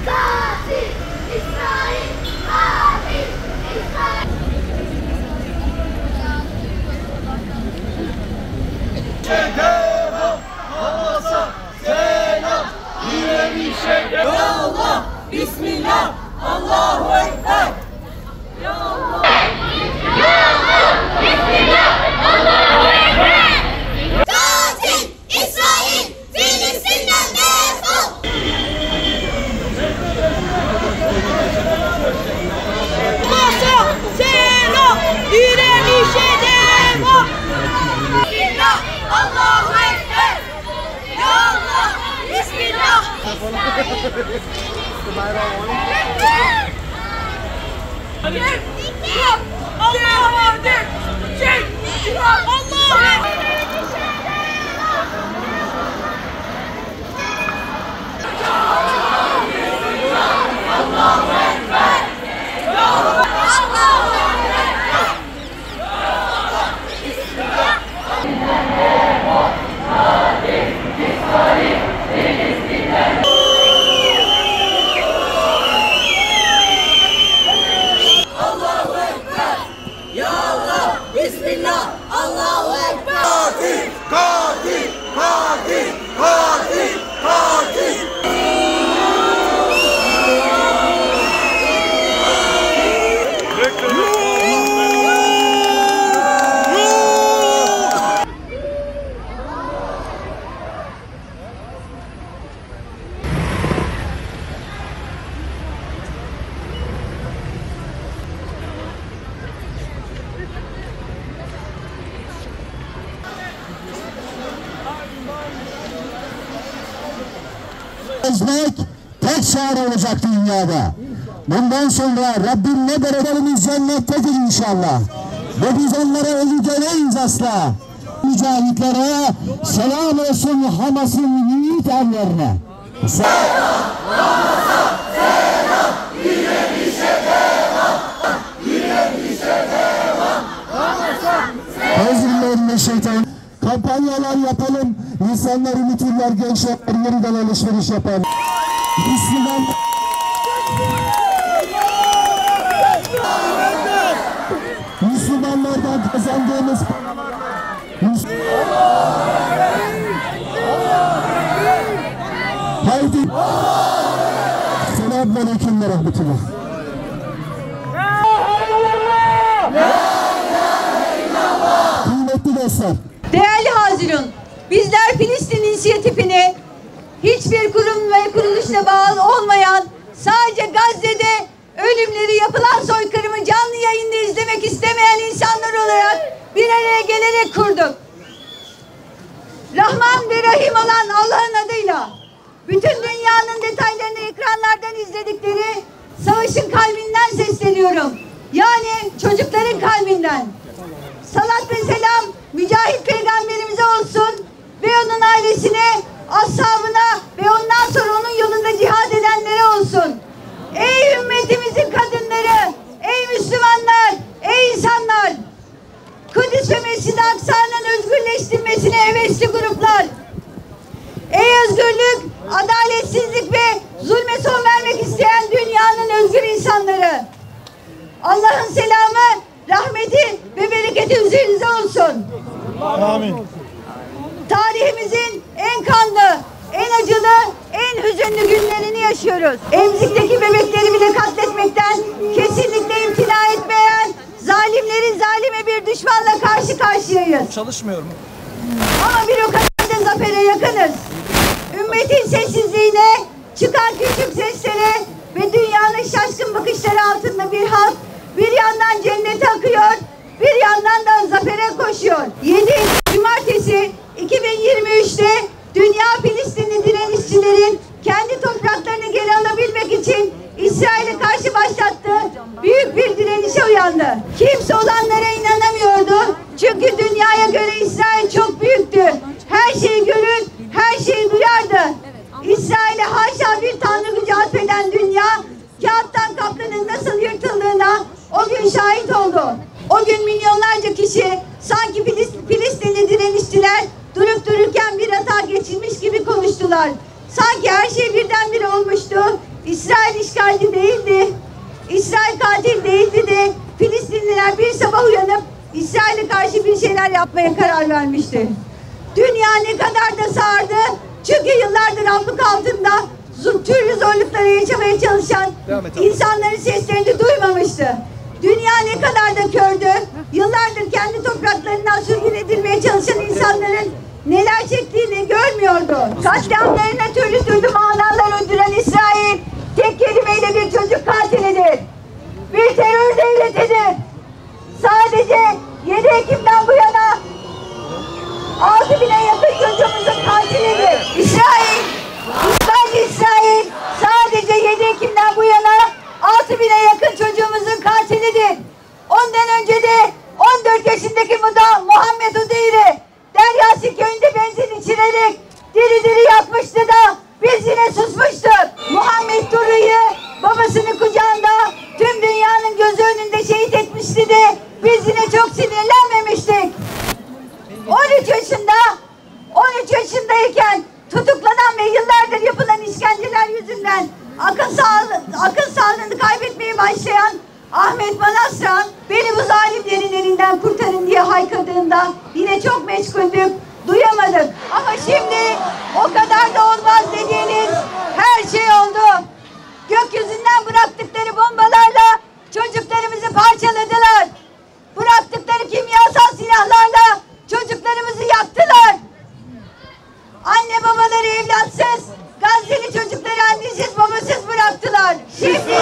Katil İsrail! Katil İsrail! Devam, Hamas'a selam, direnişe devam. Ya Allah, Bismillah, Allahu Ekber. Ya Allah, Ya Allah! Bismillah! Allahu Ekber! Katil İsrail! Filistin'den defol! Hamas'a selam, direnişe devam. Bismillah! Allahu Ekber! Ya Allah! Bismillah! Allah'a emanet. Allah'a emanet. Bismillah, Allahu Ekber. Katil, katil, katil, katil, katil. Ezmek tek çare olacak dünyada. Bundan sonra Rabbim ne berelerimiz cennettedir inşallah. Ve biz onlara ölü demeyiz asla. Mücahitlere selam olsun Hamas'ın yiğit erlerine. Selam, Hamas'a selam, direnişe devam, direnişe devam. Hamas'a Euzubillahimineşşeytan. Kampanyalar yapalım, insanlar ümitirler, gençler yeniden alışveriş yapar. Müslüman... Müslümanlardan kazandığımız... Haydi! Selamünaleyküm ve rahmetullah. Kıymetli dostlar. Değerli Hazirun, bizler Filistin inisiyatifini hiçbir kurum ve kuruluşla bağlı olmayan, sadece Gazze'de ölümleri, yapılan soykırımı canlı yayında izlemek istemeyen insanlar olarak bir araya gelerek kurduk. Rahman ve Rahim olan Allah'ın adıyla bütün dünyanın detaylarını ekranlardan izledikleri savaşın kalbinden sesleniyorum. Yani çocukların kalbinden. Salat ve selam mücahit peygamberimize olsun ve onun ailesine, ashabına ve ondan sonra onun yolunda cihad edenlere olsun. Ey ümmetimizin kadınları, ey Müslümanlar, ey insanlar! Kudüs ve Mescid-i Aksa'nın özgürleştirilmesine hevesli gruplar! Ey özgürlük, adaletsizlik ve zulme son vermek isteyen dünyanın özgür insanları! Allah'ın selamı, rahmeti ve bereketi üzerinize olsun. Amin. Tarihimizin en kanlı, en acılı, en hüzünlü günlerini yaşıyoruz. Emzikteki bebekleri bile katletmekten kesinlikle imtina etmeyen zalimlerin zalime bir düşmanla karşı karşıyayız. Çalışmıyor mu? Ama bir o kadar da zafere yakınız. Ümmetin sessizliğine, çıkan küçük seslere ve dünyanın şaşkın bakışları altında bir halk bir yandan cennete akıyor, bir yandan da zafere koşuyor. 7 Cumartesi 2023'te dünya Filistinli direnişçilerin kendi topraklarını geri alabilmek için İsrail'e karşı başlattığı büyük bir direnişe uyandı. Kimse olanlara inanamıyordu. Çünkü dünyaya göre İsrail çok büyüktü. Her şeyi görür, her şeyi duyardı. İsrail'e haşa bir tanrı gücü atfeden dünya, kağıttan kaplanın nasıl yırtıldığına o gün şahit oldu. O gün milyonlarca kişi sanki Filistinli direnişçiler durup dururken bir hata geçirmiş gibi konuştular. Sanki her şey birdenbire olmuştu. İsrail işgalci değildi, İsrail katil değildi de Filistinliler bir sabah uyanıp İsrail'e karşı bir şeyler yapmaya karar vermişti. Dünya ne kadar da sardı. Çünkü yıllardır abluk altında türlü zorlukları yaşamaya çalışan insanların seslerini duymamıştı. Dünya ne kadar da kördü. Yıllardır kendi topraklarından sürgün edilmeye çalışan insanların neler çektiğini görmüyordu. Katliamlarına türlü manalar öldüren İsrail tek kelimeyle bir çocuk katilidir. Bir terör devletidir. Sadece 7 Ekim'den bu yana 6.000'e yakın çocuğumuzun katilidir. İsrail sadece 7 Ekim'den bu yana 6.000'e yakın çocuğumuzun katilidir. Ondan önce de 14 yaşındaki Muhammed Udeyri Deryasi köyünde benzin içirerek diri diri yakmıştı da biz yine susmuştuk. Muhammed Duru'yu babasının kucağında tüm dünyanın gözü önünde şehit etmişti de biz yine çok sinirlenmemiştik. 13 yaşındayken tutuklanan ve yıllardır yapılan işkenceler yüzünden akıl sağlığını kaybetmeye başlayan Ahmet Manastran beni bu zalimlerin elinden kurtarın diye haykırdığında yine çok meşguldük, duyamadık. Ama şimdi o kadar da olmaz dediğiniz her şey oldu. Gökyüzünden bıraktıkları bombalarla çocuklarımızı parçaladılar. Bıraktıkları kimyasal silahlarla çocuklarımızı yaktılar. Anne babaları evlatsız, Gazze'li çocukları annesiz babasız bıraktılar. Şimdi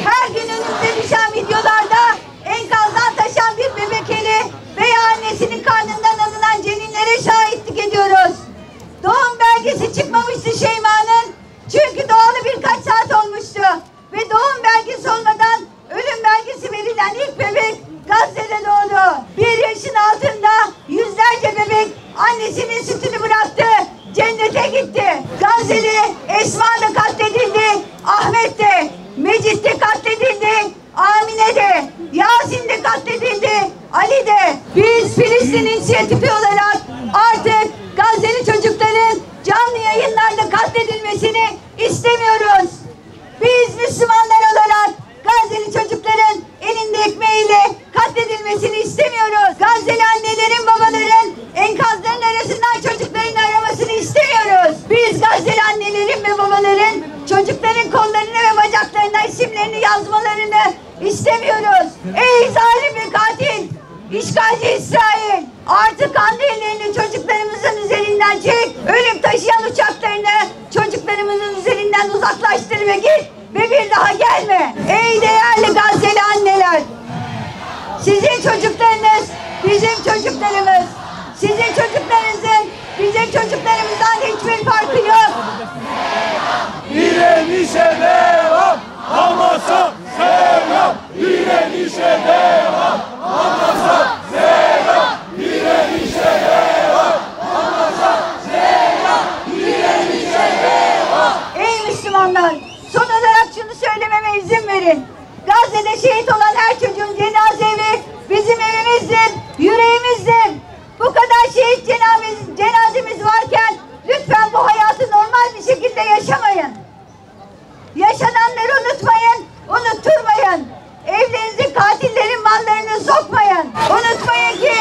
her gün önümüze düşen videolarda enkazdan taşan bir bebek eli veya annesinin karnından alınan ceninlere şahitlik ediyoruz. Doğum belgesi çıkmamıştı Şeyma'nın. Çünkü doğalı birkaç saat olmuştu. Ve doğum belgesi olmadan ölüm belgesi verilen ilk bebek Gazze'de doğdu. 1 yaşın altında yüzlerce bebek annesinin sütünü bıraktı. Cennete gitti. Gazze'li Esma da katledildi. Ahmet de, Mecit de katledildi. Amine de, Yasin de katledildi. Ali de. Biz Filistin inisiyatifi olarak artık Gazze'li çocukların canlı yayınlarda katledilmesini istemiyoruz. Biz Müslümanlar olarak Gazze'li çocukların elinde ekmeğiyle katledilmesini istemiyoruz. Gazze'li annelerin, babaların enkazların arasından çocuklarını aramasını istemiyoruz. Biz Gazze'li annelerin ve babaların çocukların kollarına ve bacaklarına isimlerini yazmalarını istemiyoruz. Ey zalim ve katil! İşgalci İsrail! Artık kanlı ellerini çocuklarımızın üzerinden çek. Ölüm taşıyan uçaklarını çocuklarımızın üzerinden uzaklaştır ve git. Ve bir daha gelme. Ey değerli Gazze'li anneler! Sizin çocuklarınız bizim çocuklarımız. Sizin çocuklarınızın bizim çocuklarımızdan hiçbir farkı yok. Direnişe devam, Hamas'a selam. Direnişe devam, Hamas'a selam. Direnişe devam, Hamas'a selam. Direnişe devam. Ey Müslümanlar! Son olarak şunu söylememe izin verin. Gazze'de şehit olan her çocuğun cenaze evi bizim evimizdir, yüreğimizdir. Bu kadar şehit cenazemiz varken lütfen bu hayatı normal bir şekilde yaşamayın. Yaşananları unutmayın, unutturmayın. Evlerinize katillerin mallarını sokmayın. Unutmayın ki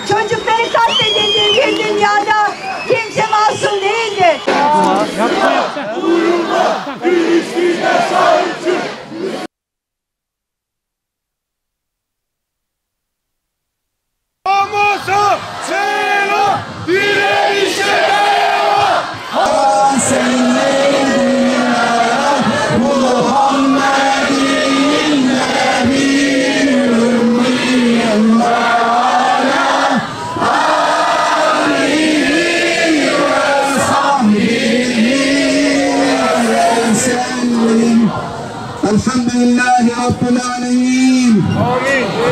çocukları katledildiği bir dünyada kimse masum değildir. Uyuma, Filistin'e sahip çık. Hamas'a selam, direnişe devam. Muhammed'in nebiyyül ümmiyyin ve ala alihi ve sahbihi ve sellem. Elhamdülillahi Rabbil alemin.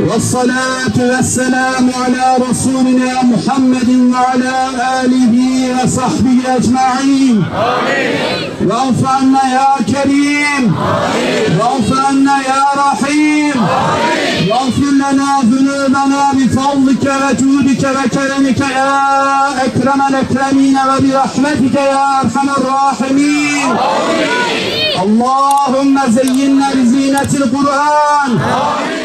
والصلاة والسلام على رسولنا محمد وعلى آله وصحبه أجمعين. واغف عنا يا كريم. واغف عنا يا رحيم. واغفر لنا ذنوبنا بفضلك وجودك وكرمك يا أكرم الأكرمين وبرحمتك يا أرحم الراحمين. Allahümme zeyyinna bi zinetil Kur'an. Amin.